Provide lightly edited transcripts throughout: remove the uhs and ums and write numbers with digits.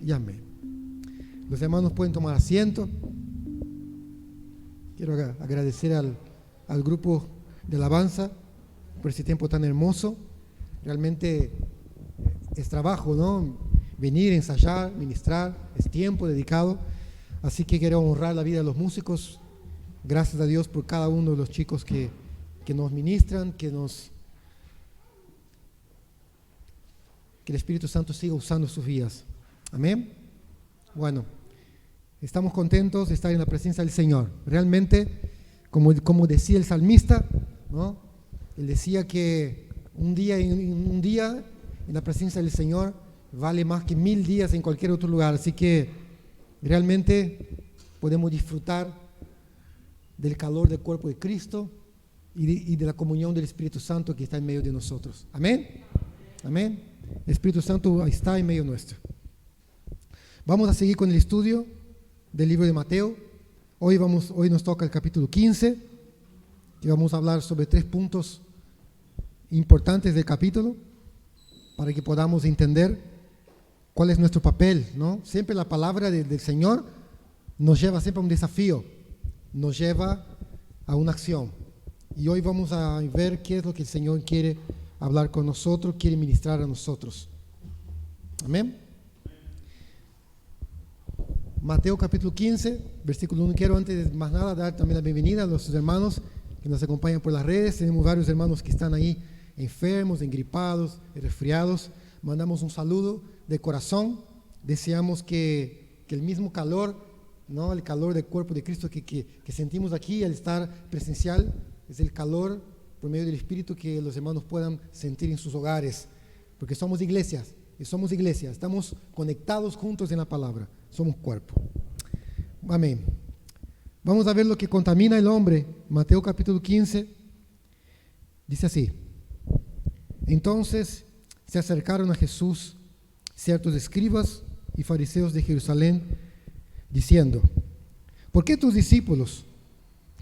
y amén. Los hermanos pueden tomar asiento. Quiero agradecer al grupo de alabanza por este tiempo tan hermoso. Realmente es trabajo, ¿no? Venir, ensayar, ministrar, es tiempo dedicado. Así que quiero honrar la vida de los músicos. Gracias a Dios por cada uno de los chicos que nos ministran, que el Espíritu Santo siga usando sus vidas. Amén. Bueno, estamos contentos de estar en la presencia del Señor. Realmente, como decía el salmista, ¿no? Él decía que un día en la presencia del Señor vale más que 1000 días en cualquier otro lugar. Así que realmente podemos disfrutar del calor del cuerpo de Cristo y de la comunión del Espíritu Santo que está en medio de nosotros. Amén. Amén. El Espíritu Santo está en medio nuestro. Vamos a seguir con el estudio del libro de Mateo. Hoy nos toca el capítulo 15 y vamos a hablar sobre 3 puntos importantes del capítulo para que podamos entender cuál es nuestro papel, ¿no? Siempre la palabra del Señor nos lleva siempre a un desafío, nos lleva a una acción. Y hoy vamos a ver qué es lo que el Señor quiere hablar con nosotros, quiere ministrar a nosotros. Amén. Mateo capítulo 15, versículo 1. Quiero antes de más nada dar también la bienvenida a los hermanos que nos acompañan por las redes. Tenemos varios hermanos que están ahí enfermos, engripados, resfriados. Mandamos un saludo de corazón. Deseamos que el mismo calor, ¿no? El calor del cuerpo de Cristo que sentimos aquí al estar presencial, es el calor por medio del Espíritu que los hermanos puedan sentir en sus hogares, porque somos iglesias, estamos conectados juntos en la palabra, somos cuerpo. Amén. Vamos a ver lo que contamina el hombre. Mateo capítulo 15 dice así: entonces se acercaron a Jesús ciertos escribas y fariseos de Jerusalén, diciendo: ¿por qué tus discípulos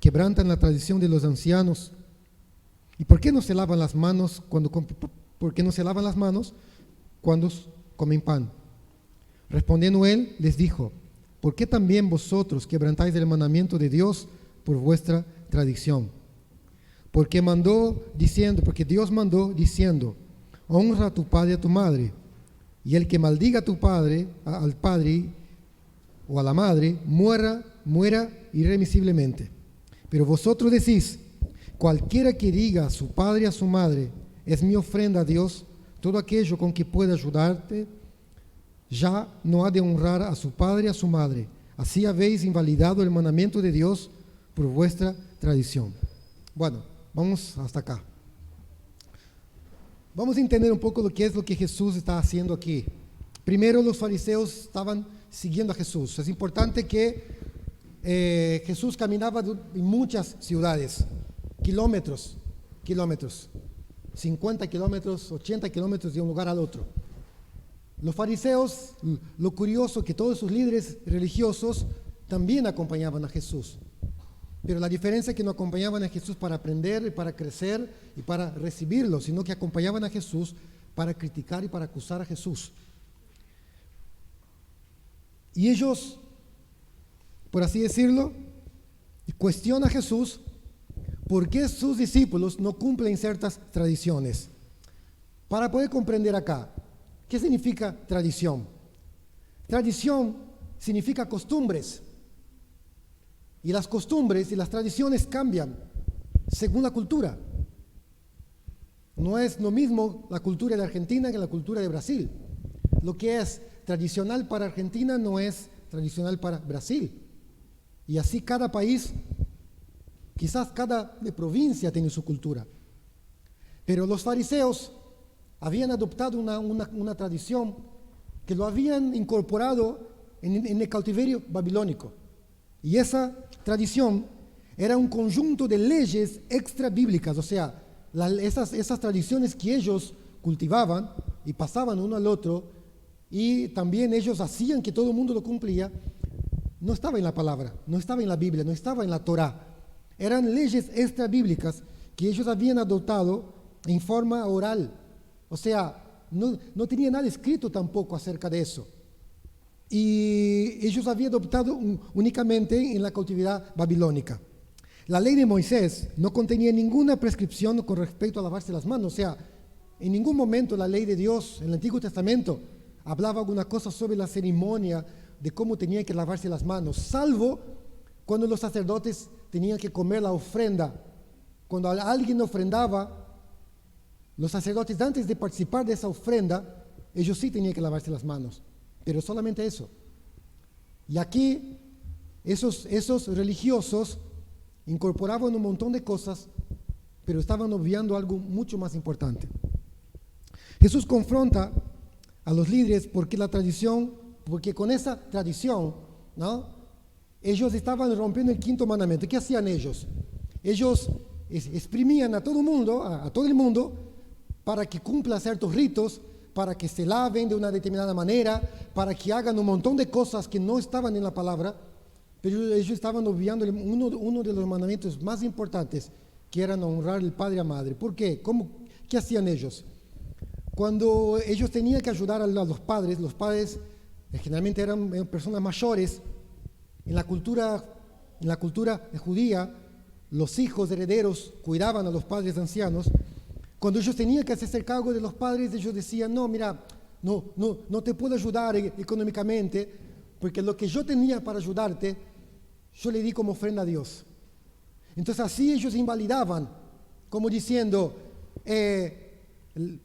quebrantan la tradición de los ancianos? ¿Y por qué no se lavan las manos cuando comen pan? Respondiendo él, les dijo: ¿por qué también vosotros quebrantáis el mandamiento de Dios por vuestra tradición? Porque Dios mandó diciendo: honra a tu padre y a tu madre, y el que maldiga a tu padre, al padre o a la madre, muera irremisiblemente. Pero vosotros decís: cualquiera que diga a su padre y a su madre, es mi ofrenda a Dios, todo aquello con que pueda ayudarte, ya no ha de honrar a su padre y a su madre. Así habéis invalidado el mandamiento de Dios por vuestra tradición. Bueno, vamos hasta acá. Vamos a entender un poco lo que Jesús está haciendo aquí. Primero, los fariseos estaban siguiendo a Jesús. Es importante que Jesús caminaba en muchas ciudades, kilómetros, 50 kilómetros, 80 kilómetros de un lugar al otro. Los fariseos, lo curioso que todos sus líderes religiosos también acompañaban a Jesús, pero la diferencia es que no acompañaban a Jesús para aprender y para crecer y para recibirlo, sino que acompañaban a Jesús para criticar y para acusar a Jesús. Y ellos, por así decirlo, cuestionan a Jesús por qué sus discípulos no cumplen ciertas tradiciones. Para poder comprender acá, ¿qué significa tradición? Tradición significa costumbres. Y las costumbres y las tradiciones cambian según la cultura. No es lo mismo la cultura de Argentina que la cultura de Brasil. Lo que es tradicional para Argentina no es tradicional para Brasil. Y así cada país, quizás cada provincia tiene su cultura. Pero los fariseos habían adoptado una tradición que lo habían incorporado en el cautiverio babilónico. Y esa tradición era un conjunto de leyes extra bíblicas, o sea, esas tradiciones que ellos cultivaban y pasaban uno al otro, y también ellos hacían que todo el mundo lo cumplía, no estaba en la palabra, no estaba en la Biblia, no estaba en la Torá. Eran leyes extra bíblicas que ellos habían adoptado en forma oral. O sea, no tenía nada escrito tampoco acerca de eso. y ellos habían adoptado únicamente en la cautividad babilónica. La ley de Moisés no contenía ninguna prescripción con respecto a lavarse las manos. O sea, en ningún momento la ley de Dios en el Antiguo Testamento hablaba alguna cosa sobre la ceremonia de cómo tenían que lavarse las manos, salvo cuando los sacerdotes tenían que comer la ofrenda. Cuando alguien ofrendaba, los sacerdotes, antes de participar de esa ofrenda, ellos sí tenían que lavarse las manos, pero solamente eso. Y aquí esos religiosos incorporaban un montón de cosas, pero estaban obviando algo mucho más importante. Jesús confronta a los líderes porque con esa tradición, ¿no?, ellos estaban rompiendo el quinto mandamiento. ¿Qué hacían ellos? Ellos exprimían a todo el mundo para que cumpla ciertos ritos, para que se laven de una determinada manera, para que hagan un montón de cosas que no estaban en la palabra, pero ellos estaban obviando uno de los mandamientos más importantes, que eran honrar al padre y a madre. ¿Por qué? ¿Qué hacían ellos? Cuando ellos tenían que ayudar a los padres generalmente eran personas mayores. En la cultura judía, los hijos herederos cuidaban a los padres ancianos. Cuando ellos tenían que hacerse cargo de los padres, ellos decían: no, mira, no te puedo ayudar económicamente, porque lo que yo tenía para ayudarte, yo le di como ofrenda a Dios. Entonces así ellos invalidaban, como diciendo, el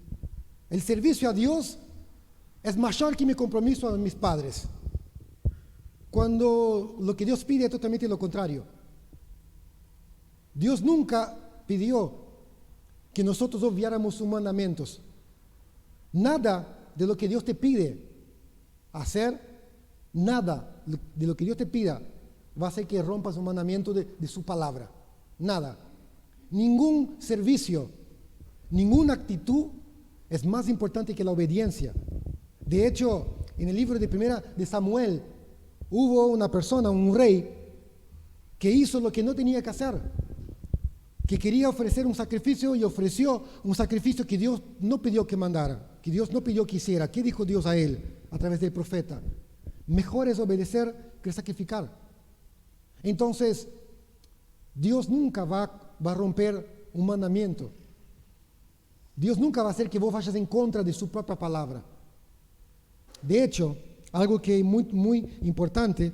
servicio a Dios es mayor que mi compromiso a mis padres, cuando lo que Dios pide es totalmente lo contrario. Dios nunca pidió que nosotros obviáramos sus mandamientos. Nada de lo que Dios te pide hacer, nada de lo que Dios te pida va a hacer que rompas un mandamiento de su palabra. Nada. Ningún servicio, ninguna actitud es más importante que la obediencia. De hecho, en el libro de Samuel, hubo una persona, un rey, que hizo lo que no tenía que hacer, que quería ofrecer un sacrificio y ofreció un sacrificio que Dios no pidió que mandara, que Dios no pidió que hiciera. ¿Qué dijo Dios a él a través del profeta? Mejor es obedecer que sacrificar. Entonces, Dios nunca va a romper un mandamiento. Dios nunca va a hacer que vos vayas en contra de su propia palabra. De hecho, algo que es muy, muy importante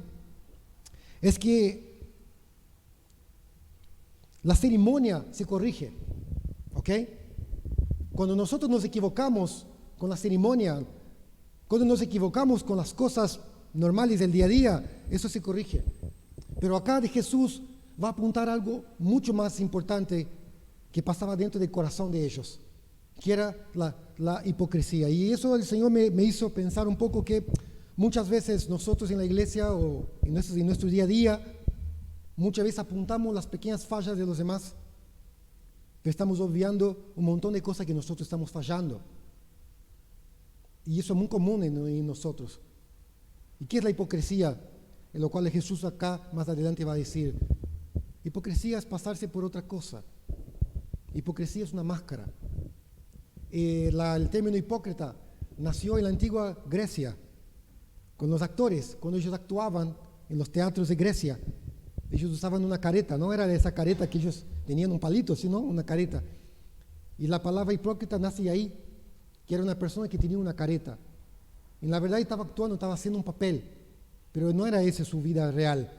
es que la ceremonia se corrige, ¿ok? Cuando nosotros nos equivocamos con la ceremonia, cuando nos equivocamos con las cosas normales del día a día, eso se corrige. Pero acá de Jesús va a apuntar algo mucho más importante que pasaba dentro del corazón de ellos, que era la hipocresía. Y eso el Señor me hizo pensar un poco que muchas veces nosotros en la iglesia o en nuestro día a día, muchas veces apuntamos las pequeñas fallas de los demás, pero estamos obviando un montón de cosas que nosotros estamos fallando. Y eso es muy común en nosotros. ¿Y qué es la hipocresía? En lo cual Jesús acá más adelante va a decir: hipocresía es pasarse por otra cosa. Hipocresía es una máscara. El término hipócrita nació en la antigua Grecia, con los actores. Cuando ellos actuaban en los teatros de Grecia, ellos usaban una careta. No era esa careta que ellos tenían un palito, sino una careta. Y la palabra hipócrita nace ahí, que era una persona que tenía una careta. En la verdad estaba actuando, estaba haciendo un papel, pero no era esa su vida real.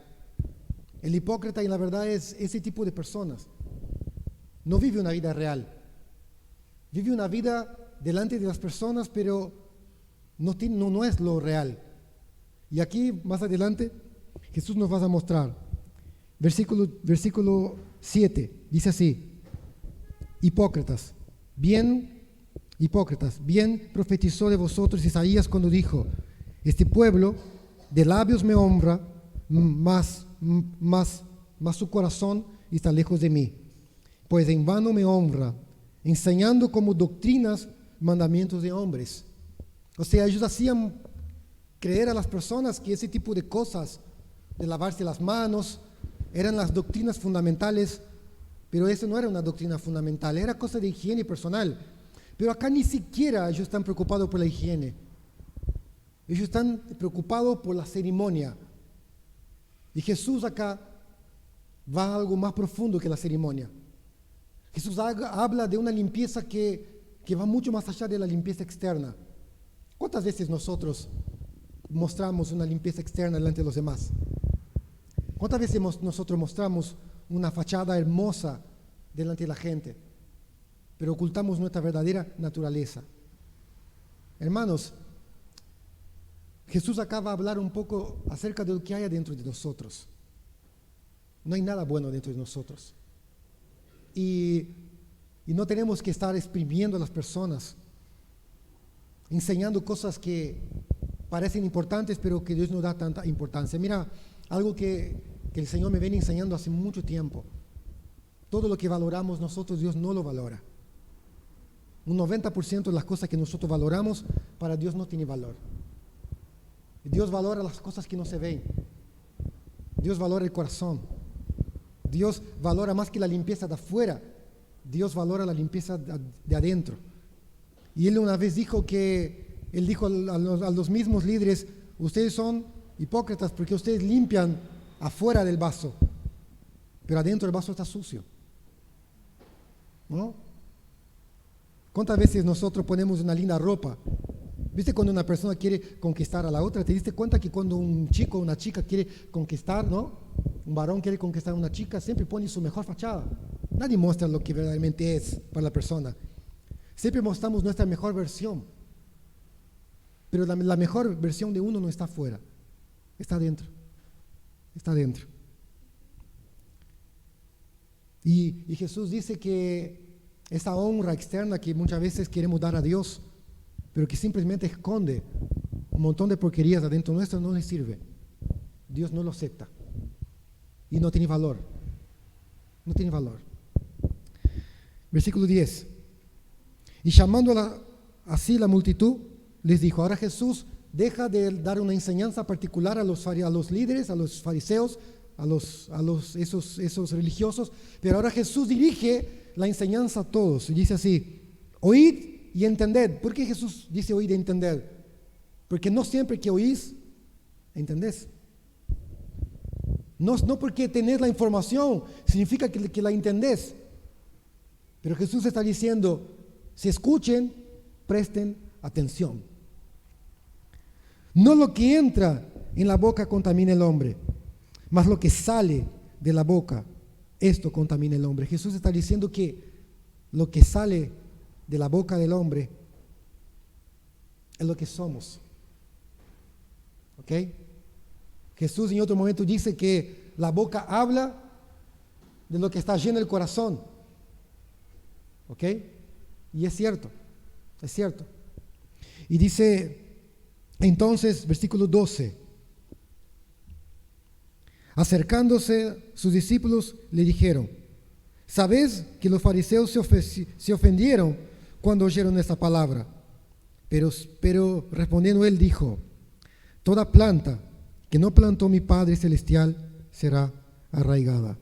El hipócrita en la verdad es ese tipo de personas. No vive una vida real. Vive una vida delante de las personas, pero no es lo real. Y aquí, más adelante, Jesús nos va a mostrar. Versículo 7, dice así: hipócritas, bien profetizó de vosotros Isaías cuando dijo: este pueblo de labios me honra, mas su corazón está lejos de mí. Pues en vano me honra, enseñando como doctrinas mandamientos de hombres. O sea, ellos hacían creer a las personas que ese tipo de cosas, de lavarse las manos, eran las doctrinas fundamentales, pero eso no era una doctrina fundamental, era cosa de higiene personal. Pero acá ni siquiera ellos están preocupados por la higiene. Ellos están preocupados por la ceremonia. Y Jesús acá va a algo más profundo que la ceremonia. Jesús habla de una limpieza que va mucho más allá de la limpieza externa. ¿Cuántas veces nosotros mostramos una limpieza externa delante de los demás? ¿Cuántas veces nosotros mostramos una fachada hermosa delante de la gente, pero ocultamos nuestra verdadera naturaleza? Hermanos, Jesús acá va a hablar un poco acerca de lo que hay dentro de nosotros. No hay nada bueno dentro de nosotros. Y no tenemos que estar exprimiendo a las personas, enseñando cosas que parecen importantes, pero que Dios no da tanta importancia. Mira, algo que el Señor me viene enseñando hace mucho tiempo. Todo lo que valoramos nosotros, Dios no lo valora. Un 90% de las cosas que nosotros valoramos, para Dios no tiene valor. Dios valora las cosas que no se ven. Dios valora el corazón. Dios valora más que la limpieza de afuera. Dios valora la limpieza de adentro. Y Él una vez dijo a los mismos líderes: ustedes son hipócritas porque ustedes limpian afuera del vaso, pero adentro el vaso está sucio. ¿No? ¿Cuántas veces nosotros ponemos una linda ropa? ¿Viste cuando una persona quiere conquistar a la otra? ¿Te diste cuenta que cuando un chico o una chica quiere conquistar, ¿no? Un varón quiere conquistar a una chica, siempre pone su mejor fachada. Nadie muestra lo que verdaderamente es para la persona. Siempre mostramos nuestra mejor versión. Pero la mejor versión de uno no está afuera, está adentro. Está adentro. Y Jesús dice que esa honra externa que muchas veces queremos dar a Dios, pero que simplemente esconde un montón de porquerías adentro nuestro, no le sirve. Dios no lo acepta. Y no tiene valor. No tiene valor. Versículo 10. Y llamando así la multitud, les dijo: ahora Jesús deja de dar una enseñanza particular a los líderes, a los fariseos, esos religiosos, pero ahora Jesús dirige la enseñanza a todos. Y dice así: oíd y entended. ¿Por qué Jesús dice oíd y entended? Porque no siempre que oís, entendés. No porque tenés la información significa que la entendés. Pero Jesús está diciendo: si escuchen, presten atención. No lo que entra en la boca contamina el hombre, mas lo que sale de la boca, esto contamina el hombre. Jesús está diciendo que lo que sale de la boca del hombre es lo que somos. ¿Ok? Jesús en otro momento dice que la boca habla de lo que está lleno el corazón. ¿Ok? Y es cierto, es cierto. Y dice entonces, versículo 12: acercándose sus discípulos le dijeron: ¿sabes que los fariseos se ofendieron cuando oyeron esta palabra? Pero respondiendo él dijo: toda planta que no plantó mi Padre Celestial será arraigada.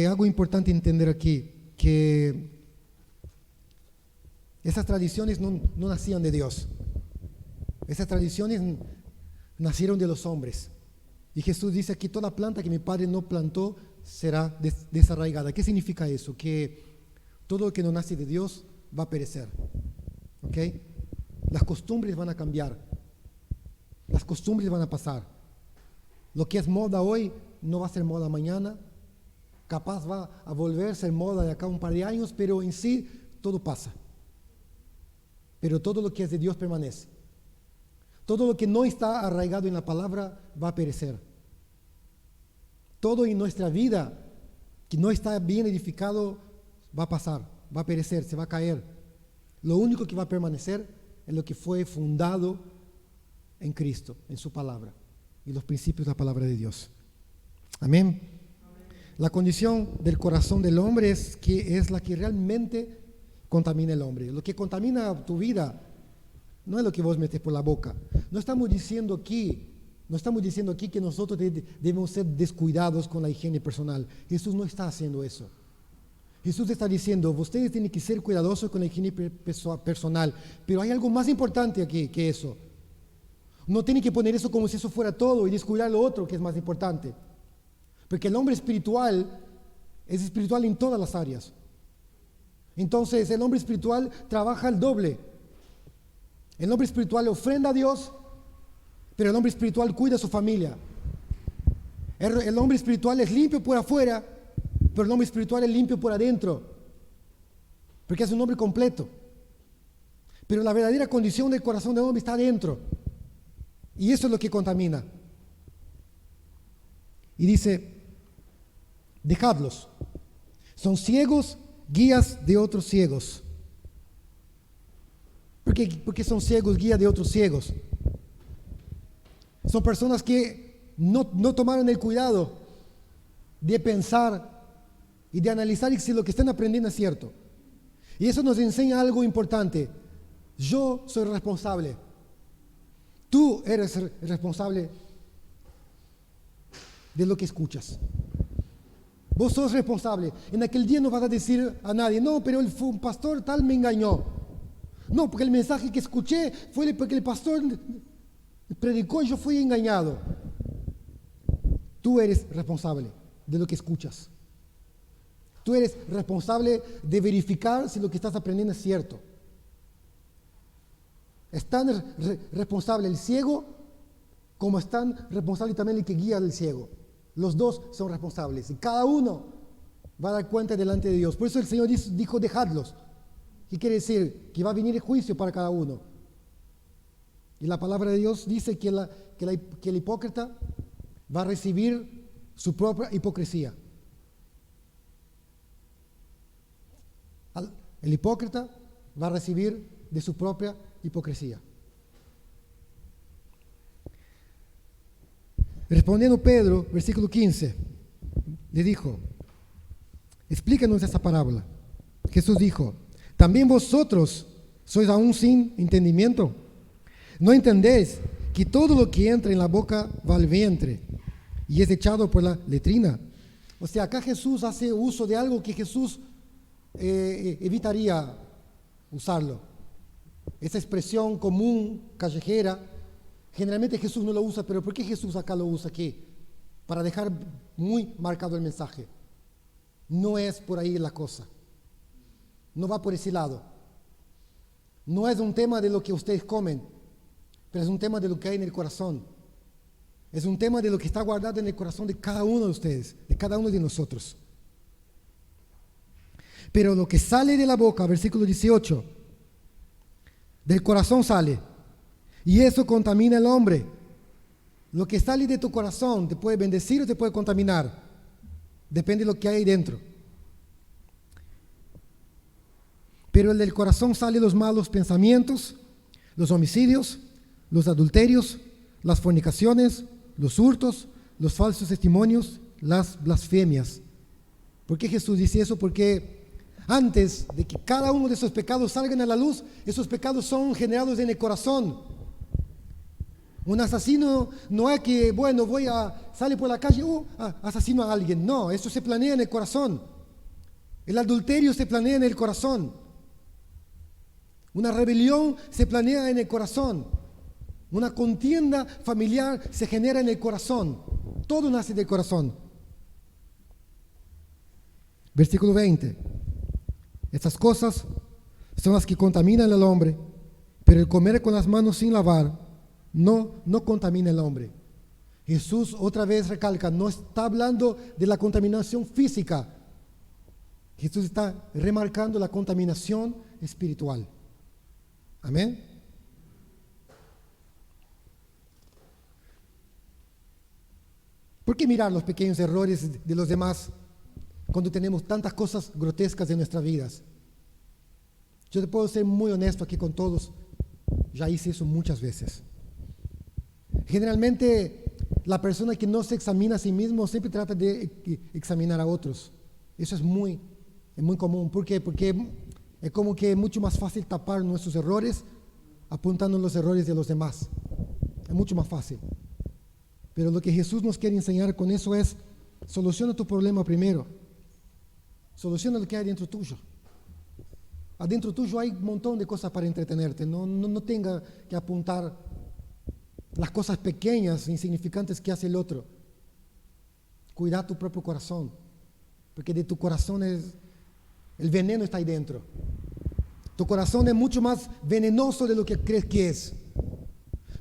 Algo importante entender aquí, que esas tradiciones no nacían de Dios. Esas tradiciones nacieron de los hombres. Y Jesús dice aquí: toda planta que mi Padre no plantó será desarraigada. ¿Qué significa eso? Que todo lo que no nace de Dios va a perecer. ¿Ok? Las costumbres van a cambiar. Las costumbres van a pasar. Lo que es moda hoy no va a ser moda mañana. Capaz va a volver a ser moda de acá a un par de años, pero en sí todo pasa. Pero todo lo que es de Dios permanece. Todo lo que no está arraigado en la palabra va a perecer. Todo en nuestra vida que no está bien edificado va a pasar, va a perecer, se va a caer. Lo único que va a permanecer es lo que fue fundado en Cristo, en su palabra y los principios de la palabra de Dios. Amén. La condición del corazón del hombre es la que realmente contamina el hombre. Lo que contamina tu vida no es lo que vos metes por la boca. No estamos diciendo aquí que nosotros debemos ser descuidados con la higiene personal. Jesús no está haciendo eso. Jesús está diciendo: ustedes tienen que ser cuidadosos con la higiene personal. Pero hay algo más importante aquí que eso. No tiene que poner eso como si eso fuera todo y descuidar lo otro que es más importante. Porque el hombre espiritual es espiritual en todas las áreas. Entonces el hombre espiritual trabaja el doble. El hombre espiritual ofrenda a Dios, pero el hombre espiritual cuida a su familia. El hombre espiritual es limpio por afuera, pero el hombre espiritual es limpio por adentro, porque es un hombre completo. Pero la verdadera condición del corazón del hombre está adentro, y eso es lo que contamina. Y dice, dejadlos. Son ciegos, guías de otros ciegos. ¿Por qué son ciegos, guías de otros ciegos? Son personas que no tomaron el cuidado de pensar y de analizar si lo que están aprendiendo es cierto. Y eso nos enseña algo importante. Yo soy responsable. Tú eres responsable de lo que escuchas. Vos sos responsable. En aquel día no vas a decir a nadie, no, pero un pastor tal me engañó. No, porque el mensaje que escuché fue porque el pastor predicó y yo fui engañado. Tú eres responsable de lo que escuchas. Tú eres responsable de verificar si lo que estás aprendiendo es cierto. Es tan responsable el ciego como es tan responsable también el que guía al ciego. Los dos son responsables y cada uno va a dar cuenta delante de Dios. Por eso el Señor dijo, dejadlos. ¿Qué quiere decir? Que va a venir el juicio para cada uno. Y la palabra de Dios dice que el hipócrita va a recibir su propia hipocresía. El hipócrita va a recibir de su propia hipocresía. Respondiendo Pedro, versículo 15, le dijo, explícanos esta parábola. Jesús dijo, ¿también vosotros sois aún sin entendimiento? ¿No entendéis que todo lo que entra en la boca va al vientre y es echado por la letrina? O sea, acá Jesús hace uso de algo que Jesús evitaría usarlo. Esa expresión común, callejera, generalmente Jesús no lo usa, pero ¿por qué Jesús acá lo usa aquí? Para dejar muy marcado el mensaje. No es por ahí la cosa. No va por ese lado. No es un tema de lo que ustedes comen, pero es un tema de lo que hay en el corazón. Es un tema de lo que está guardado en el corazón de cada uno de ustedes, de cada uno de nosotros. Pero lo que sale de la boca, versículo 18, del corazón sale, y eso contamina al hombre. Lo que sale de tu corazón te puede bendecir o te puede contaminar. Depende de lo que hay dentro. Pero del corazón salen los malos pensamientos, los homicidios, los adulterios, las fornicaciones, los hurtos, los falsos testimonios, las blasfemias. ¿Por qué Jesús dice eso? Porque antes de que cada uno de esos pecados salgan a la luz, esos pecados son generados en el corazón. Un asesino no es que, bueno, sale por la calle, asesino a alguien. No, eso se planea en el corazón. El adulterio se planea en el corazón. Una rebelión se planea en el corazón. Una contienda familiar se genera en el corazón. Todo nace del corazón. Versículo 20. Estas cosas son las que contaminan al hombre, pero el comer con las manos sin lavar no contamina al hombre. Jesús otra vez recalca, no está hablando de la contaminación física. Jesús está remarcando la contaminación espiritual. Amén. ¿Por qué mirar los pequeños errores de los demás cuando tenemos tantas cosas grotescas en nuestras vidas? Yo te puedo ser muy honesto aquí con todos. Ya hice eso muchas veces. Generalmente, la persona que no se examina a sí mismo siempre trata de examinar a otros. Eso es muy común. ¿Por qué? Porque es como que es mucho más fácil tapar nuestros errores apuntando los errores de los demás. Es mucho más fácil. Pero lo que Jesús nos quiere enseñar con eso es, soluciona tu problema primero. Soluciona lo que hay dentro tuyo. Adentro tuyo hay un montón de cosas para entretenerte. No tenga que apuntar las cosas pequeñas, insignificantes que hace el otro. Cuida tu propio corazón, porque de tu corazón el veneno está ahí dentro. Tu corazón es mucho más venenoso de lo que crees que es.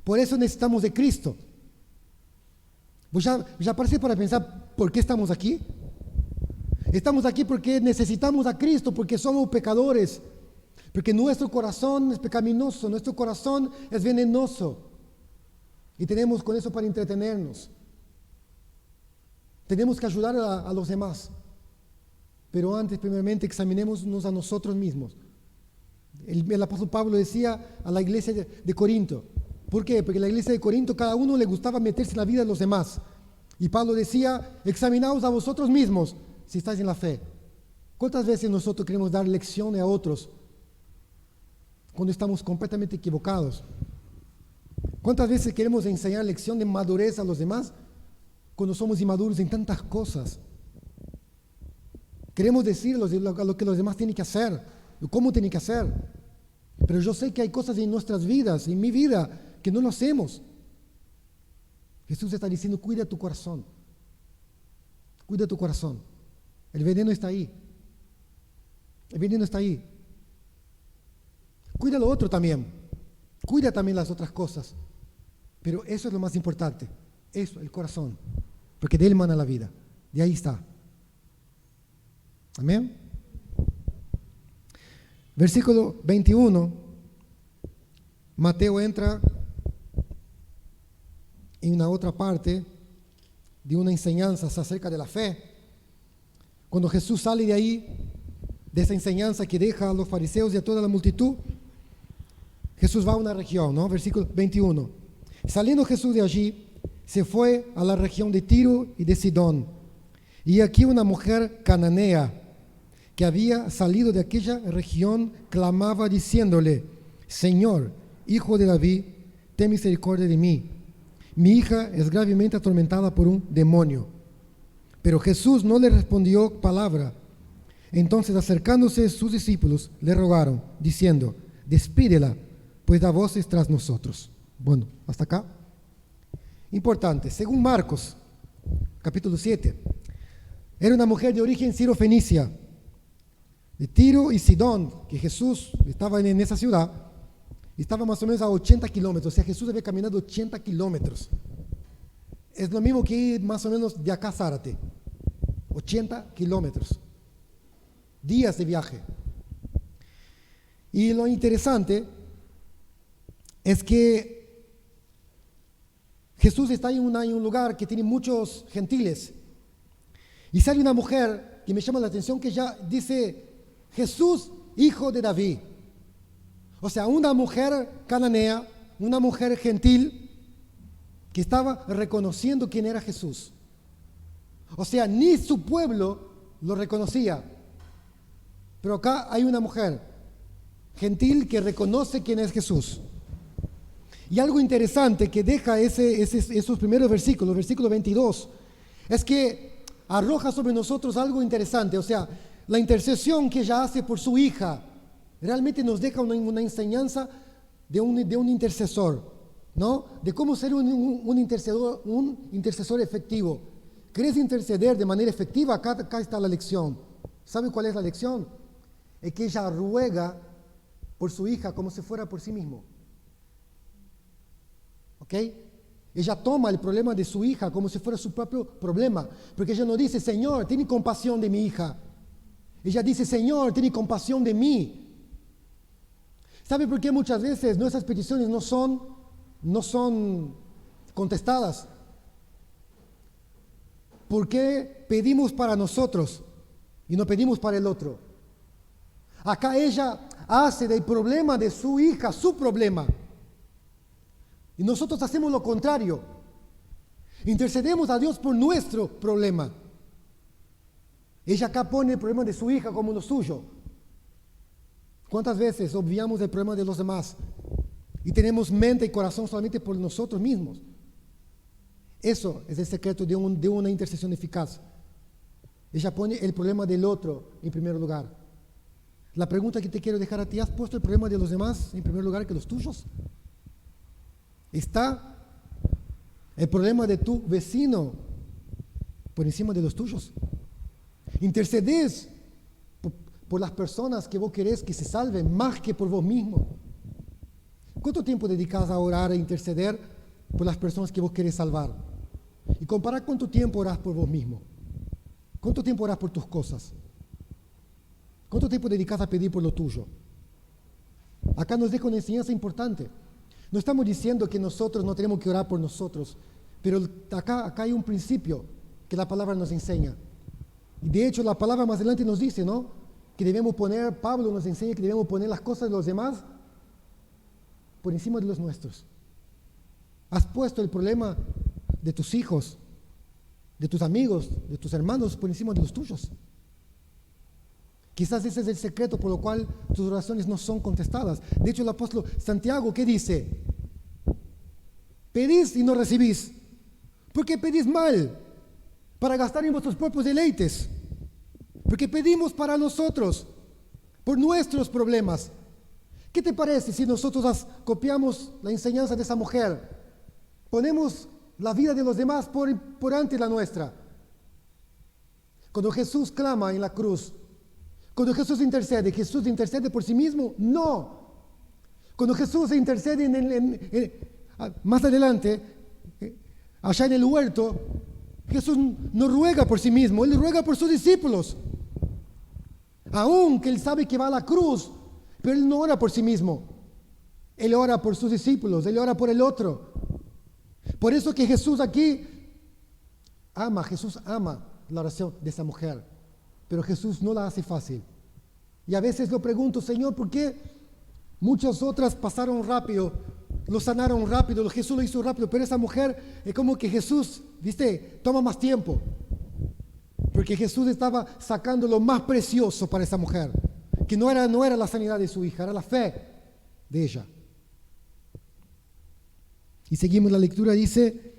Por eso necesitamos de Cristo. ¿Vos ya parece para pensar por qué estamos aquí? Estamos aquí porque necesitamos a Cristo, porque somos pecadores, porque nuestro corazón es pecaminoso, nuestro corazón es venenoso. Y tenemos con eso para entretenernos. Tenemos que ayudar a los demás. Pero antes, primeramente, examinémonos a nosotros mismos. El apóstol Pablo decía a la iglesia de Corinto. ¿Por qué? Porque en la iglesia de Corinto cada uno le gustaba meterse en la vida de los demás. Y Pablo decía, examinaos a vosotros mismos si estáis en la fe. ¿Cuántas veces nosotros queremos dar lecciones a otros cuando estamos completamente equivocados? ¿Cuántas veces queremos enseñar lección de madurez a los demás cuando somos inmaduros en tantas cosas? Queremos decir lo que los demás tienen que hacer, cómo tienen que hacer. Pero yo sé que hay cosas en nuestras vidas, en mi vida, que no lo hacemos. Jesús está diciendo, cuida tu corazón. Cuida tu corazón. El veneno está ahí. El veneno está ahí. Cuida lo otro también. Cuida también las otras cosas. Pero eso es lo más importante. Eso, el corazón. Porque de él emana la vida. De ahí está. Amén. Versículo 21. Mateo entra en una otra parte de una enseñanza acerca de la fe. Cuando Jesús sale de ahí, de esa enseñanza que deja a los fariseos y a toda la multitud, Jesús va a una región, ¿no? Versículo 21. Saliendo Jesús de allí, se fue a la región de Tiro y de Sidón. Y aquí una mujer cananea que había salido de aquella región clamaba diciéndole, Señor, Hijo de David, ten misericordia de mí. Mi hija es gravemente atormentada por un demonio. Pero Jesús no le respondió palabra. Entonces, acercándose sus discípulos, le rogaron, diciendo, despídela, pues da voces tras nosotros. Bueno, hasta acá. Importante, según Marcos, capítulo 7, era una mujer de origen sirofenicia, de Tiro y Sidón, que Jesús estaba en esa ciudad, estaba más o menos a 80 kilómetros, o sea, Jesús había caminado 80 kilómetros. Es lo mismo que ir más o menos de acá a Zárate, 80 kilómetros, días de viaje. Y lo interesante es que Jesús está en un lugar que tiene muchos gentiles. Y sale una mujer que me llama la atención que ya dice, Jesús, hijo de David. O sea, una mujer cananea, una mujer gentil, que estaba reconociendo quién era Jesús. O sea, ni su pueblo lo reconocía. Pero acá hay una mujer gentil que reconoce quién es Jesús. Y algo interesante que deja esos primeros versículos, versículo 22, es que arroja sobre nosotros algo interesante. O sea, la intercesión que ella hace por su hija realmente nos deja una enseñanza de un intercesor, ¿no? De cómo ser un intercesor efectivo. ¿Quieres interceder de manera efectiva? Acá está la lección. ¿Sabe cuál es la lección? Es que ella ruega por su hija como si fuera por sí mismo. ¿Ok? Ella toma el problema de su hija como si fuera su propio problema. Porque ella no dice, Señor, ten compasión de mi hija. Ella dice, Señor, ten compasión de mí. ¿Sabe por qué muchas veces nuestras peticiones no son contestadas? ¿Por qué pedimos para nosotros y no pedimos para el otro? Acá ella hace del problema de su hija su problema. Y nosotros hacemos lo contrario. Intercedemos a Dios por nuestro problema. Ella acá pone el problema de su hija como lo suyo. ¿Cuántas veces obviamos el problema de los demás y tenemos mente y corazón solamente por nosotros mismos? Eso es el secreto de una intercesión eficaz. Ella pone el problema del otro en primer lugar. La pregunta que te quiero dejar a ti, ¿has puesto el problema de los demás en primer lugar que los tuyos? ¿Está el problema de tu vecino por encima de los tuyos. Intercedes por las personas que vos querés que se salven más que por vos mismo. ¿Cuánto tiempo dedicas a orar e interceder por las personas que vos querés salvar? Y compara cuánto tiempo orás por vos mismo. ¿Cuánto tiempo orás por tus cosas? ¿Cuánto tiempo dedicas a pedir por lo tuyo? Acá nos deja una enseñanza importante. No estamos diciendo que nosotros no tenemos que orar por nosotros, pero acá hay un principio que la palabra nos enseña. Y de hecho la palabra más adelante nos dice, ¿no? Que debemos poner, Pablo nos enseña que debemos poner las cosas de los demás por encima de los nuestros. Has puesto el problema de tus hijos, de tus amigos, de tus hermanos por encima de los tuyos. Quizás ese es el secreto por lo cual tus oraciones no son contestadas. De hecho, el apóstol Santiago, ¿qué dice? Pedís y no recibís. Porque pedís mal, para gastar en vuestros propios deleites. Porque pedimos para nosotros, por nuestros problemas. ¿Qué te parece si nosotros copiamos la enseñanza de esa mujer? Ponemos la vida de los demás por ante la nuestra. Cuando Jesús clama en la cruz, cuando Jesús intercede por sí mismo, no. Cuando Jesús intercede más adelante, allá en el huerto, Jesús no ruega por sí mismo, Él ruega por sus discípulos. Aunque Él sabe que va a la cruz, pero Él no ora por sí mismo. Él ora por sus discípulos, Él ora por el otro. Por eso que Jesús ama la oración de esa mujer. Pero Jesús no la hace fácil. Y a veces lo pregunto, Señor, ¿por qué muchas otras pasaron rápido, lo sanaron rápido, Jesús lo hizo rápido, pero esa mujer es como que Jesús, toma más tiempo? Porque Jesús estaba sacando lo más precioso para esa mujer, que no era la sanidad de su hija, era la fe de ella. Y seguimos la lectura, dice: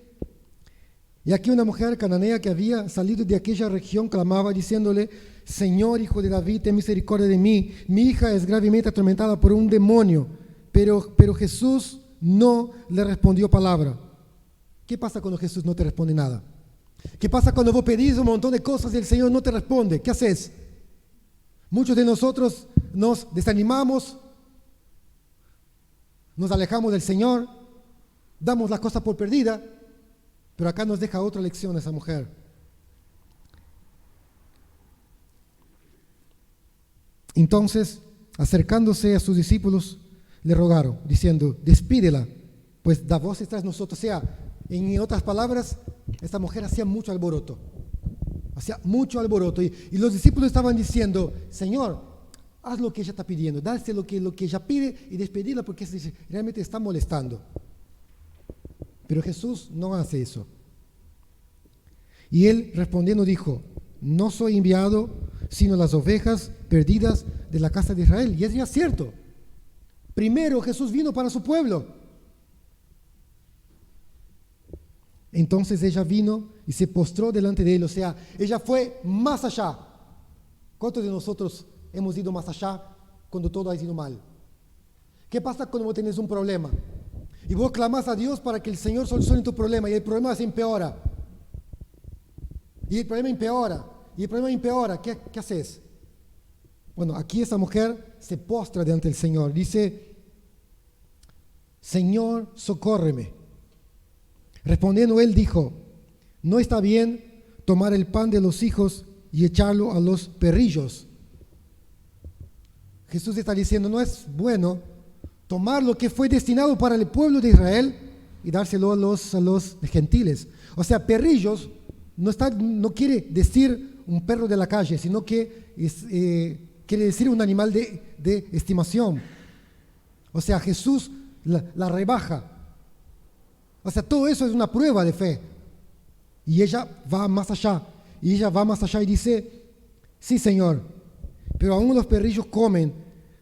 y aquí una mujer cananea que había salido de aquella región clamaba diciéndole: Señor, hijo de David, ten misericordia de mí. Mi hija es gravemente atormentada por un demonio. Pero Jesús no le respondió palabra. ¿Qué pasa cuando Jesús no te responde nada? ¿Qué pasa cuando vos pedís un montón de cosas y el Señor no te responde? ¿Qué haces? Muchos de nosotros nos desanimamos, nos alejamos del Señor, damos las cosas por perdida. Pero acá nos deja otra lección esa mujer. Entonces, acercándose a sus discípulos, le rogaron, diciendo: despídela, pues da voces tras nosotros. O sea, en otras palabras, esta mujer hacía mucho alboroto. Y los discípulos estaban diciendo: Señor, haz lo que ella está pidiendo, dale lo que ella pide y despedirla porque realmente está molestando. Pero Jesús no hace eso. Y él respondiendo dijo: no soy enviado sino las ovejas perdidas de la casa de Israel. Y es ya cierto. Primero Jesús vino para su pueblo. Entonces ella vino y se postró delante de él. O sea, ella fue más allá. ¿Cuántos de nosotros hemos ido más allá cuando todo ha ido mal? ¿Qué pasa cuando vos tenés un problema? Y vos clamás a Dios para que el Señor solucione tu problema y el problema se empeora. Y el problema empeora. ¿Qué haces? Bueno, aquí esa mujer se postra delante del Señor. Dice: Señor, socórreme. Respondiendo él dijo: no está bien tomar el pan de los hijos y echarlo a los perrillos. Jesús está diciendo: no es bueno tomar lo que fue destinado para el pueblo de Israel y dárselo a los gentiles. O sea, perrillos no quiere decir un perro de la calle, sino que quiere decir un animal de estimación. O sea, Jesús la rebaja. O sea, todo eso es una prueba de fe. Y ella va más allá. Y dice: sí, Señor, pero aún los perrillos comen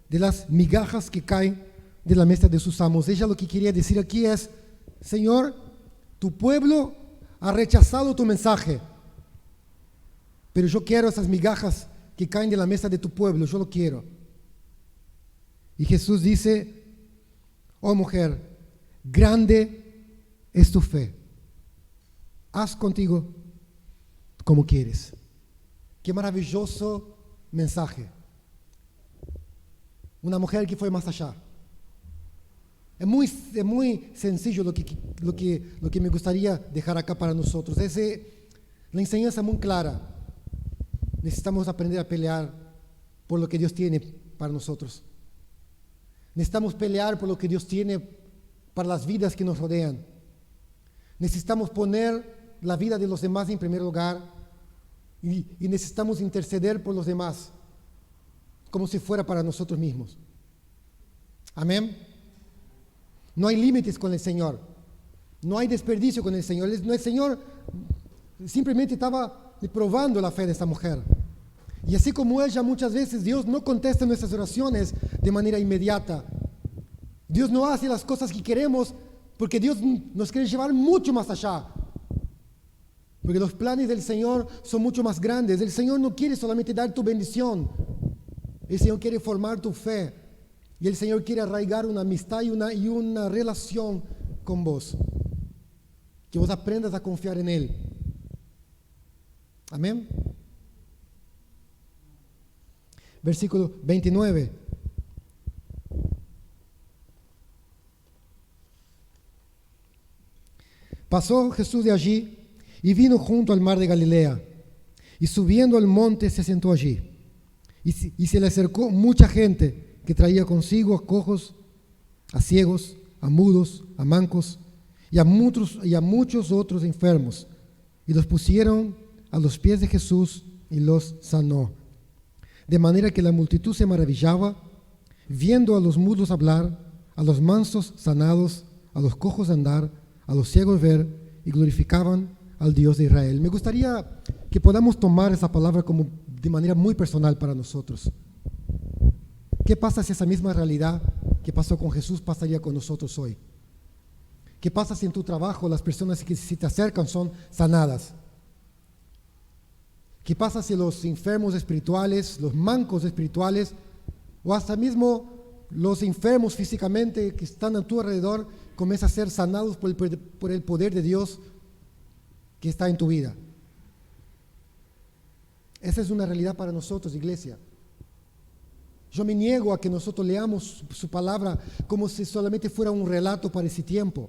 de las migajas que caen de la mesa de sus amos. Ella lo que quería decir aquí es: Señor, tu pueblo ha rechazado tu mensaje, pero yo quiero esas migajas que caen de la mesa de tu pueblo, yo lo quiero. Y Jesús dice: oh mujer, grande es tu fe, haz contigo como quieres. Qué maravilloso mensaje. Una mujer que fue más allá. Es muy sencillo lo que me gustaría dejar acá para nosotros. La enseñanza muy clara. Necesitamos aprender a pelear por lo que Dios tiene para nosotros. Necesitamos pelear por lo que Dios tiene para las vidas que nos rodean. Necesitamos poner la vida de los demás en primer lugar y necesitamos interceder por los demás como si fuera para nosotros mismos. Amén. No hay límites con el Señor. No hay desperdicio con el Señor. El Señor simplemente estaba probando la fe de esta mujer. Y así como ella, muchas veces Dios no contesta nuestras oraciones de manera inmediata. Dios no hace las cosas que queremos porque Dios nos quiere llevar mucho más allá. Porque los planes del Señor son mucho más grandes. El Señor no quiere solamente dar tu bendición. El Señor quiere formar tu fe. Y el Señor quiere arraigar una amistad y una relación con vos. Que vos aprendas a confiar en Él. Amén. Versículo 29. Pasó Jesús de allí y vino junto al mar de Galilea. Y subiendo al monte se sentó allí. Y se le acercó mucha gente que traía consigo a cojos, a ciegos, a mudos, a mancos y a muchos otros enfermos. Y los pusieron a los pies de Jesús y los sanó. De manera que la multitud se maravillaba, viendo a los mudos hablar, a los mansos sanados, a los cojos andar, a los ciegos ver, y glorificaban al Dios de Israel. Me gustaría que podamos tomar esa palabra como de manera muy personal para nosotros. ¿Qué pasa si esa misma realidad que pasó con Jesús pasaría con nosotros hoy? ¿Qué pasa si en tu trabajo las personas que se te acercan son sanadas? ¿Qué pasa si los enfermos espirituales, los mancos espirituales, o hasta mismo los enfermos físicamente que están a tu alrededor comienzan a ser sanados por el poder de Dios que está en tu vida? Esa es una realidad para nosotros, iglesia. Yo me niego a que nosotros leamos su palabra como si solamente fuera un relato para ese tiempo.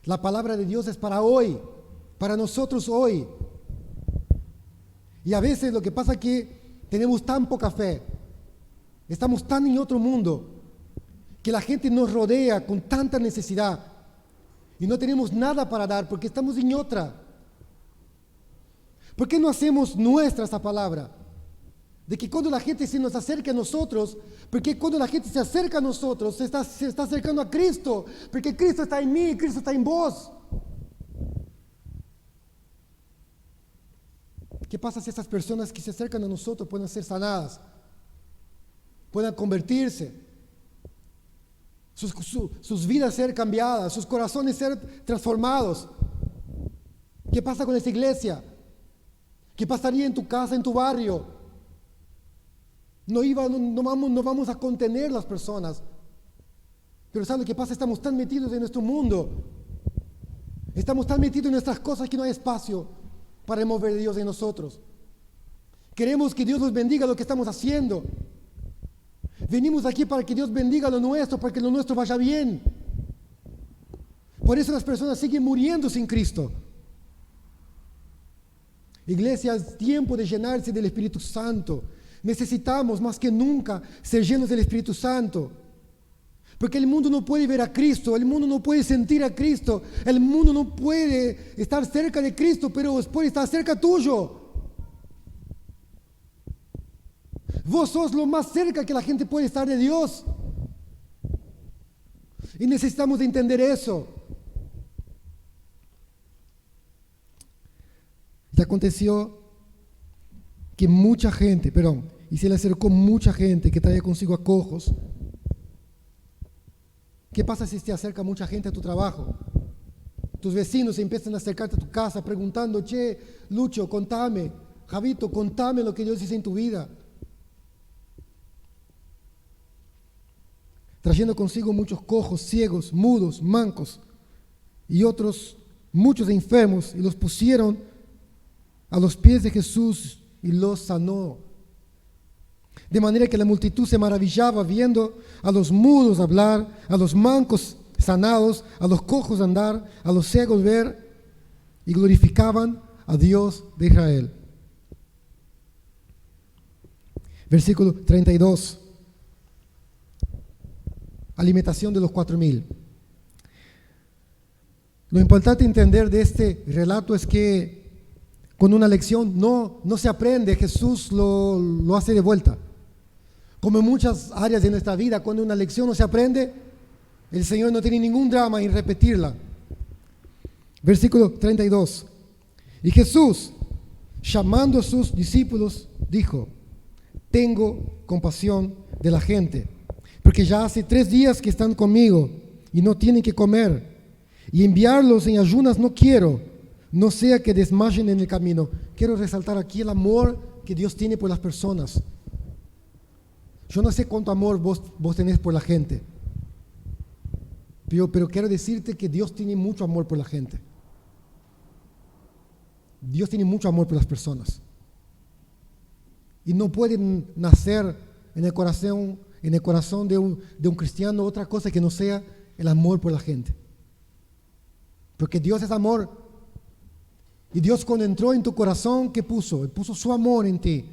La palabra de Dios es para hoy, para nosotros hoy. Y a veces lo que pasa es que tenemos tan poca fe, estamos tan en otro mundo, que la gente nos rodea con tanta necesidad y no tenemos nada para dar porque estamos en otra. ¿Por qué no hacemos nuestra esa palabra? De que cuando la gente se nos acerca a nosotros, porque cuando la gente se acerca a nosotros, se está acercando a Cristo, porque Cristo está en mí, Cristo está en vos. ¿Qué pasa si esas personas que se acercan a nosotros pueden ser sanadas? Puedan convertirse, sus vidas ser cambiadas, sus corazones ser transformados. ¿Qué pasa con esa iglesia? ¿Qué pasaría en tu casa, en tu barrio? No vamos a contener las personas. Pero ¿sabes lo que pasa? Estamos tan metidos en nuestro mundo. Estamos tan metidos en nuestras cosas que no hay espacio para mover a Dios en nosotros. Queremos que Dios nos bendiga lo que estamos haciendo. Venimos aquí para que Dios bendiga lo nuestro, para que lo nuestro vaya bien. Por eso las personas siguen muriendo sin Cristo. Iglesia, es tiempo de llenarse del Espíritu Santo. Necesitamos más que nunca ser llenos del Espíritu Santo. Porque el mundo no puede ver a Cristo, el mundo no puede sentir a Cristo, el mundo no puede estar cerca de Cristo, pero puede estar cerca tuyo. Vos sos lo más cerca que la gente puede estar de Dios. Y necesitamos de entender eso. Y aconteció que y se le acercó mucha gente que traía consigo a cojos. ¿Qué pasa si te acerca mucha gente a tu trabajo? Tus vecinos empiezan a acercarte a tu casa preguntando: che, Lucho, contame, Javito, contame lo que Dios hizo en tu vida. Trayendo consigo muchos cojos, ciegos, mudos, mancos y otros muchos enfermos y los pusieron a los pies de Jesús y los sanó. De manera que la multitud se maravillaba viendo a los mudos hablar, a los mancos sanados, a los cojos andar, a los ciegos ver, y glorificaban a Dios de Israel. Versículo 32. Alimentación de los 4,000. Lo importante entender de este relato es que con una lección no se aprende, Jesús lo hace de vuelta. Como en muchas áreas de nuestra vida, cuando una lección no se aprende, el Señor no tiene ningún drama en repetirla. Versículo 32. Y Jesús, llamando a sus discípulos, dijo: tengo compasión de la gente, porque ya hace 3 días que están conmigo y no tienen que comer, y enviarlos en ayunas no quiero, no sea que desmayen en el camino. Quiero resaltar aquí el amor que Dios tiene por las personas. Yo no sé cuánto amor vos tenés por la gente, pero quiero decirte que Dios tiene mucho amor por la gente. Dios tiene mucho amor por las personas. Y no puede nacer en el corazón de un cristiano otra cosa que no sea el amor por la gente. Porque Dios es amor. Y Dios, cuando entró en tu corazón, ¿qué puso? Él puso su amor en ti.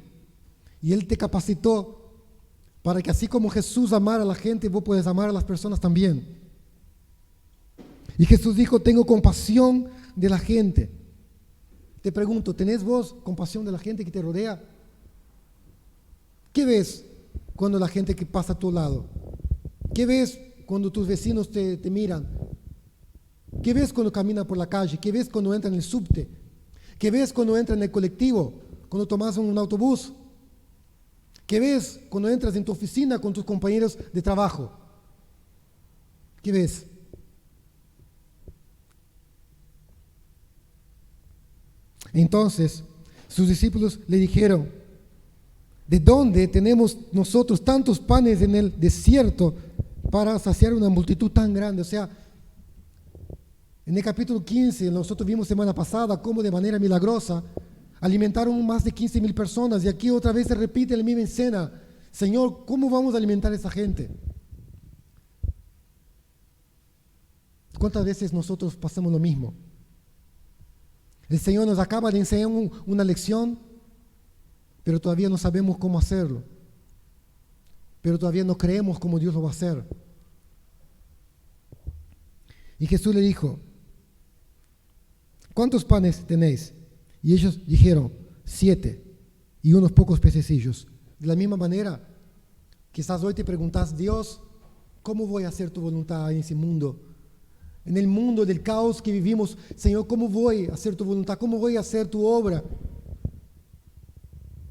Y Él te capacitó para que así como Jesús amara a la gente, vos puedes amar a las personas también. Y Jesús dijo: tengo compasión de la gente. Te pregunto, ¿tenés vos compasión de la gente que te rodea? ¿Qué ves cuando la gente que pasa a tu lado? ¿Qué ves cuando tus vecinos te miran? ¿Qué ves cuando caminan por la calle? ¿Qué ves cuando entran en el subte? ¿Qué ves cuando entran en el colectivo? Cuando tomas un autobús. ¿Qué ves cuando entras en tu oficina con tus compañeros de trabajo? ¿Qué ves? Entonces sus discípulos le dijeron: ¿de dónde tenemos nosotros tantos panes en el desierto para saciar una multitud tan grande? O sea, en el capítulo 15 nosotros vimos semana pasada cómo de manera milagrosa alimentaron más de 15,000 personas, y aquí otra vez se repite la misma escena. Señor, ¿cómo vamos a alimentar a esa gente? ¿Cuántas veces nosotros pasamos lo mismo? El Señor nos acaba de enseñar una lección, pero todavía no sabemos cómo hacerlo. Pero todavía no creemos cómo Dios lo va a hacer. Y Jesús le dijo: ¿cuántos panes tenéis? Y ellos dijeron: 7 y unos pocos pececillos. De la misma manera, quizás hoy te preguntas: Dios, ¿cómo voy a hacer tu voluntad en ese mundo? En el mundo del caos que vivimos, Señor, ¿cómo voy a hacer tu voluntad? ¿Cómo voy a hacer tu obra?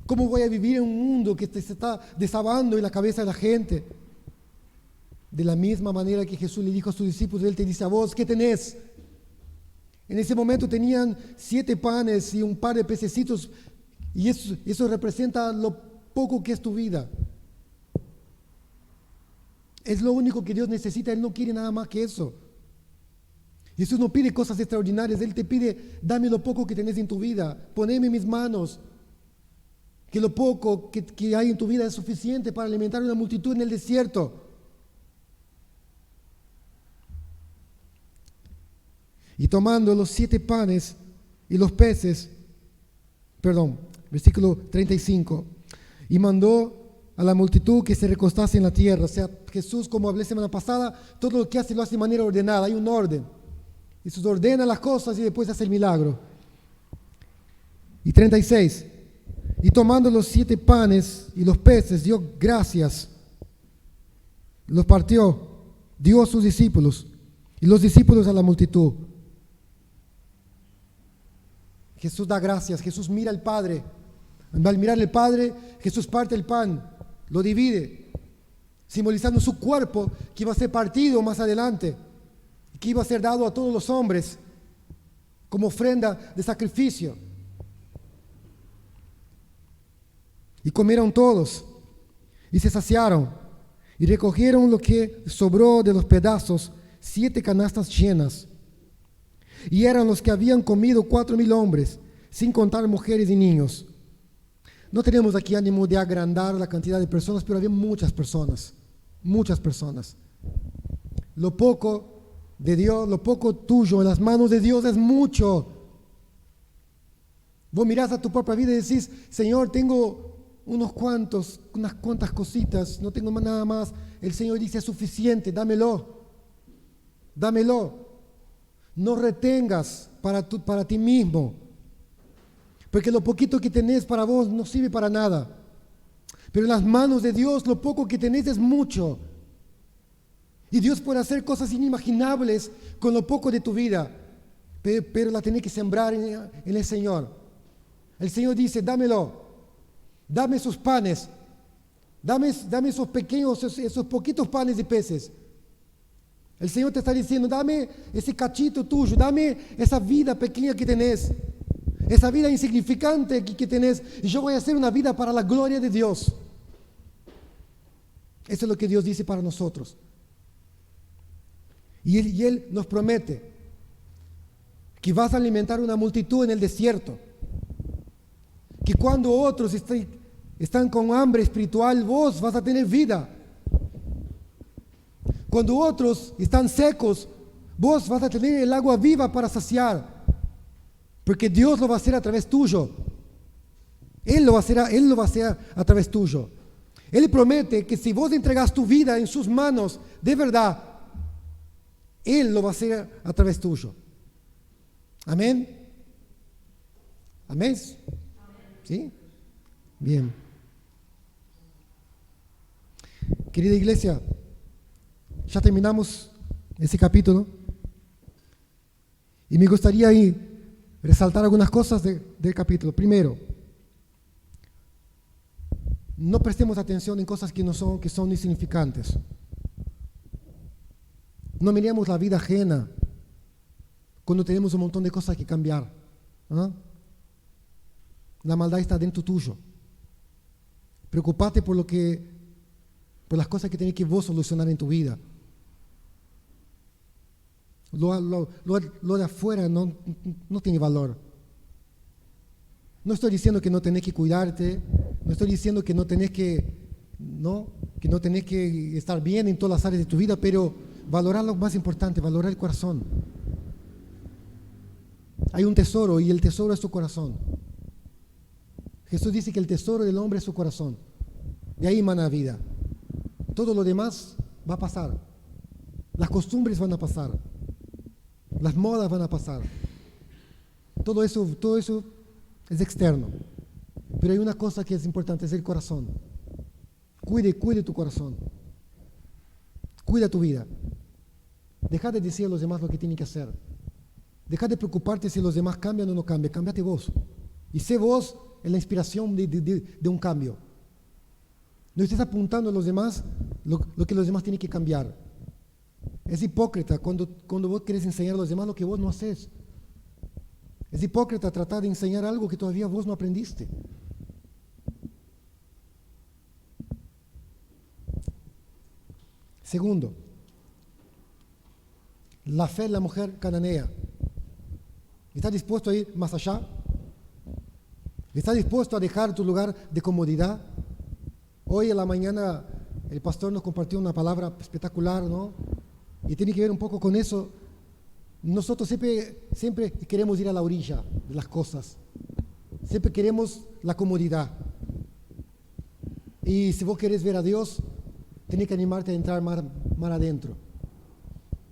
¿Cómo voy a vivir en un mundo que se está desabando en la cabeza de la gente? De la misma manera que Jesús le dijo a sus discípulos, Él te dice a vos: ¿qué tenés? En ese momento tenían 7 panes y un par de pececitos, y eso representa lo poco que es tu vida. Es lo único que Dios necesita. Él no quiere nada más que eso. Jesús no pide cosas extraordinarias. Él te pide: dame lo poco que tenés en tu vida, poneme en mis manos, que lo poco que hay en tu vida es suficiente para alimentar una multitud en el desierto. Y tomando los 7 panes y los peces, versículo 35, y mandó a la multitud que se recostase en la tierra. O sea, Jesús, como hablé semana pasada, todo lo que hace lo hace de manera ordenada, hay un orden. Jesús ordena las cosas y después hace el milagro. Y 36, y tomando los 7 panes y los peces, dio gracias, los partió, dio a sus discípulos, y los discípulos a la multitud. Jesús da gracias, Jesús mira al Padre. Al mirar al Padre, Jesús parte el pan, lo divide, simbolizando su cuerpo que iba a ser partido más adelante, que iba a ser dado a todos los hombres como ofrenda de sacrificio. Y comieron todos y se saciaron y recogieron lo que sobró de los pedazos, 7 canastas llenas. Y eran los que habían comido 4,000 hombres, sin contar mujeres y niños. No tenemos aquí ánimo de agrandar la cantidad de personas, pero había muchas personas, muchas personas. Lo poco de Dios, lo poco tuyo en las manos de Dios es mucho. Vos mirás a tu propia vida y decís, Señor, tengo unas cuantas cositas, no tengo nada más. El Señor dice, es suficiente, dámelo. No retengas para ti mismo, porque lo poquito que tenés para vos no sirve para nada. Pero en las manos de Dios lo poco que tenés es mucho. Y Dios puede hacer cosas inimaginables con lo poco de tu vida, pero la tenés que sembrar en el Señor. El Señor dice, dámelo, dame esos panes, dame esos pequeños, esos poquitos panes y peces. El Señor te está diciendo, dame ese cachito tuyo, dame esa vida pequeña que tenés, esa vida insignificante que tenés, y yo voy a hacer una vida para la gloria de Dios. Eso es lo que Dios dice para nosotros. Y Él nos promete que vas a alimentar una multitud en el desierto, que cuando otros están con hambre espiritual, vos vas a tener vida. Cuando otros están secos, vos vas a tener el agua viva para saciar, porque Dios lo va a hacer a través tuyo. Él lo va a hacer a través tuyo. Él promete que si vos entregas tu vida en sus manos, de verdad, Él lo va a hacer a través tuyo. Amén. Amén. ¿Sí? Bien. Querida iglesia, ya terminamos ese capítulo y me gustaría ahí resaltar algunas cosas del capítulo. Primero, no prestemos atención en cosas que son insignificantes. No miremos la vida ajena cuando tenemos un montón de cosas que cambiar. ¿Ah? La maldad está dentro tuyo. Preocupate por las cosas que tenés que vos solucionar en tu vida. Lo de afuera no tiene valor. No estoy diciendo que no tenés que cuidarte, no estoy diciendo que no tenés que estar bien en todas las áreas de tu vida, pero valorar lo más importante, valorar el corazón. Hay un tesoro y el tesoro es tu corazón. Jesús dice que el tesoro del hombre es su corazón. De ahí emana vida. Todo lo demás va a pasar. Las costumbres van a pasar. Las modas van a pasar. Todo eso es externo. Pero hay una cosa que es importante, es el corazón. Cuide tu corazón. Cuida tu vida. Deja de decir a los demás lo que tienen que hacer. Deja de preocuparte si los demás cambian o no cambian. Cámbiate vos. Y sé vos en la inspiración de un cambio. No estés apuntando a los demás lo que los demás tienen que cambiar. Es hipócrita cuando vos querés enseñar a los demás lo que vos no haces. Es hipócrita tratar de enseñar algo que todavía vos no aprendiste. Segundo, la fe de la mujer cananea. ¿Estás dispuesto a ir más allá? ¿Estás dispuesto a dejar tu lugar de comodidad? Hoy en la mañana el pastor nos compartió una palabra espectacular, ¿no? Y tiene que ver un poco con eso. Nosotros siempre queremos ir a la orilla de las cosas. Siempre queremos la comodidad. Y si vos querés ver a Dios, tenés que animarte a entrar más adentro.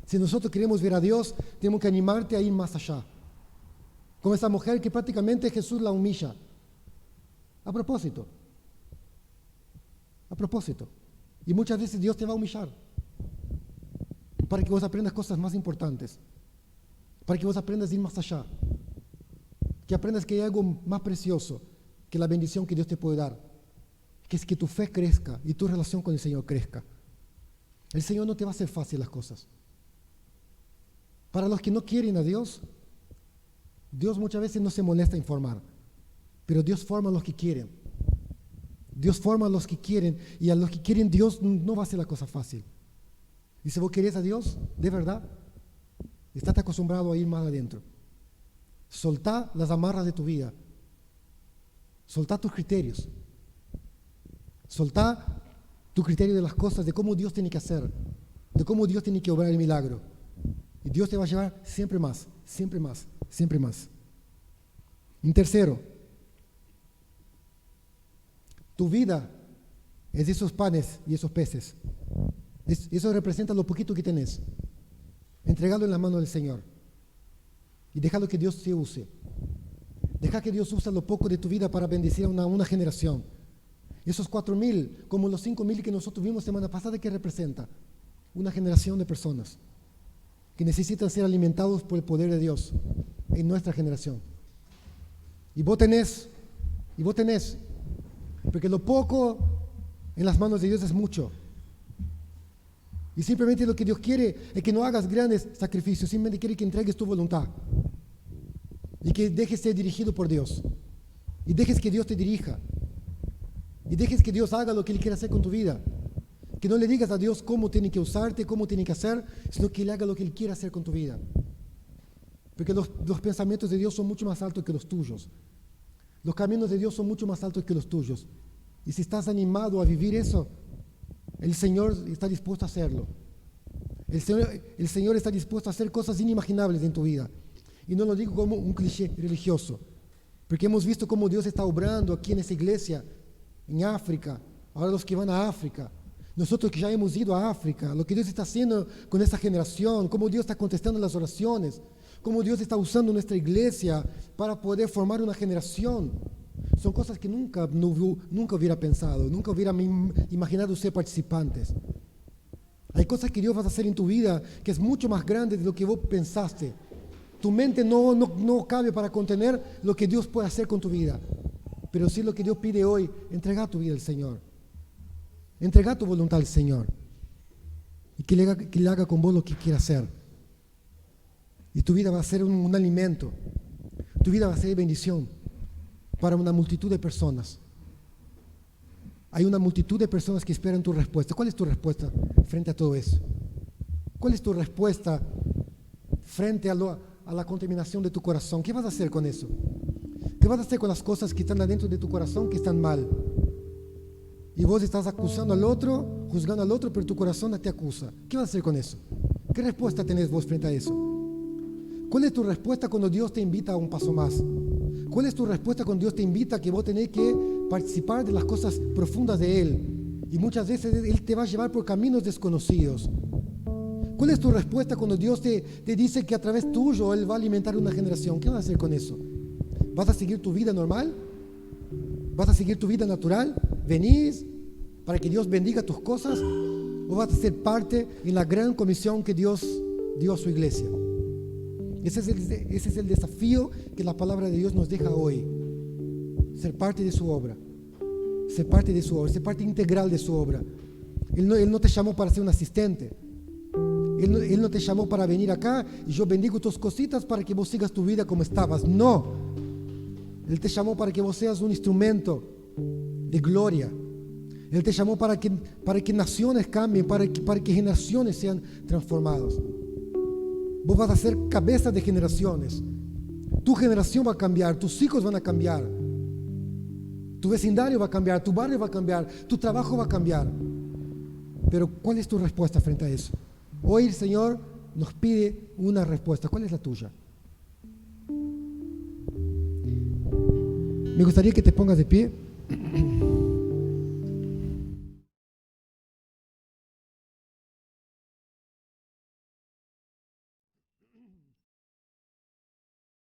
Si nosotros queremos ver a Dios, tenemos que animarte a ir más allá. Como esa mujer que prácticamente Jesús la humilla. A propósito. Y muchas veces Dios te va a humillar para que vos aprendas cosas más importantes, para que vos aprendas a ir más allá, que aprendas que hay algo más precioso que la bendición que Dios te puede dar, que es que tu fe crezca y tu relación con el Señor crezca. El Señor no te va a hacer fácil las cosas. Para los que no quieren a Dios, Dios muchas veces no se molesta en formar, pero Dios forma a los que quieren. Dios forma a los que quieren, y a los que quieren Dios no va a hacer la cosa fácil. Y si vos querés a Dios, de verdad, Estás acostumbrado a ir más adentro. Soltá las amarras de tu vida. Soltá tus criterios. Soltá tu criterio de las cosas, de cómo Dios tiene que hacer, de cómo Dios tiene que obrar el milagro. Y Dios te va a llevar siempre más, siempre más, siempre más. En tercero, tu vida es de esos panes y esos peces. Eso representa lo poquito que tenés. Entregalo en la mano del Señor. Y déjalo que Dios te use. Deja que Dios use lo poco de tu vida para bendecir a una generación. Esos 4,000, como los 5,000 que nosotros vimos semana pasada, ¿qué representa? Una generación de personas que necesitan ser alimentados por el poder de Dios en nuestra generación. Y vos tenés, porque lo poco en las manos de Dios es mucho. Y simplemente lo que Dios quiere es que no hagas grandes sacrificios, simplemente quiere que entregues tu voluntad. Y que dejes ser dirigido por Dios. Y dejes que Dios te dirija. Y dejes que Dios haga lo que Él quiere hacer con tu vida. Que no le digas a Dios cómo tiene que usarte, cómo tiene que hacer, sino que Él haga lo que Él quiere hacer con tu vida. Porque los pensamientos de Dios son mucho más altos que los tuyos. Los caminos de Dios son mucho más altos que los tuyos. Y si estás animado a vivir eso, el Señor está dispuesto a hacerlo. El Señor está dispuesto a hacer cosas inimaginables en tu vida. Y no lo digo como un cliché religioso, porque hemos visto cómo Dios está obrando aquí en esa iglesia, en África, ahora los que van a África, nosotros que ya hemos ido a África, lo que Dios está haciendo con esta generación, cómo Dios está contestando las oraciones, cómo Dios está usando nuestra iglesia para poder formar una generación. Son cosas que nunca hubiera pensado, nunca hubiera imaginado ser participantes. Hay cosas que Dios va a hacer en tu vida que es mucho más grande de lo que vos pensaste. Tu mente no cabe para contener lo que Dios puede hacer con tu vida. Pero sí lo que Dios pide hoy, entrega tu vida al Señor. Entrega tu voluntad al Señor. Y que le haga con vos lo que quiera hacer. Y tu vida va a ser un alimento. Tu vida va a ser bendición para una multitud de personas. Hay una multitud de personas que esperan tu respuesta. ¿Cuál es tu respuesta frente a todo eso? ¿Cuál es tu respuesta frente a la contaminación de tu corazón? ¿Qué vas a hacer con eso? ¿Qué vas a hacer con las cosas que están adentro de tu corazón que están mal? Y vos estás acusando al otro, juzgando al otro, pero tu corazón no te acusa. ¿Qué vas a hacer con eso? ¿Qué respuesta tenés vos frente a eso? ¿Cuál es tu respuesta cuando Dios te invita a un paso más? ¿Cuál es tu respuesta cuando Dios te invita a que vos tenés que participar de las cosas profundas de Él? Y muchas veces Él te va a llevar por caminos desconocidos. ¿Cuál es tu respuesta cuando Dios te dice que a través tuyo Él va a alimentar una generación? ¿Qué vas a hacer con eso? ¿Vas a seguir tu vida normal? ¿Vas a seguir tu vida natural? ¿Venís para que Dios bendiga tus cosas? ¿O vas a ser parte en la gran comisión que Dios dio a su iglesia? Ese es el desafío que la palabra de Dios nos deja hoy. Ser parte de su obra. Ser parte de su obra. Ser parte integral de su obra. Él no te llamó para ser un asistente. Él no te llamó para venir acá y yo bendigo tus cositas para que vos sigas tu vida como estabas. No. Él te llamó para que vos seas un instrumento de gloria. Él te llamó para que naciones cambien, para que generaciones sean transformadas. Vos vas a ser cabeza de generaciones. Tu generación va a cambiar, tus hijos van a cambiar. Tu vecindario va a cambiar, tu barrio va a cambiar, tu trabajo va a cambiar. Pero ¿cuál es tu respuesta frente a eso? Hoy el Señor nos pide una respuesta. ¿Cuál es la tuya? Me gustaría que te pongas de pie.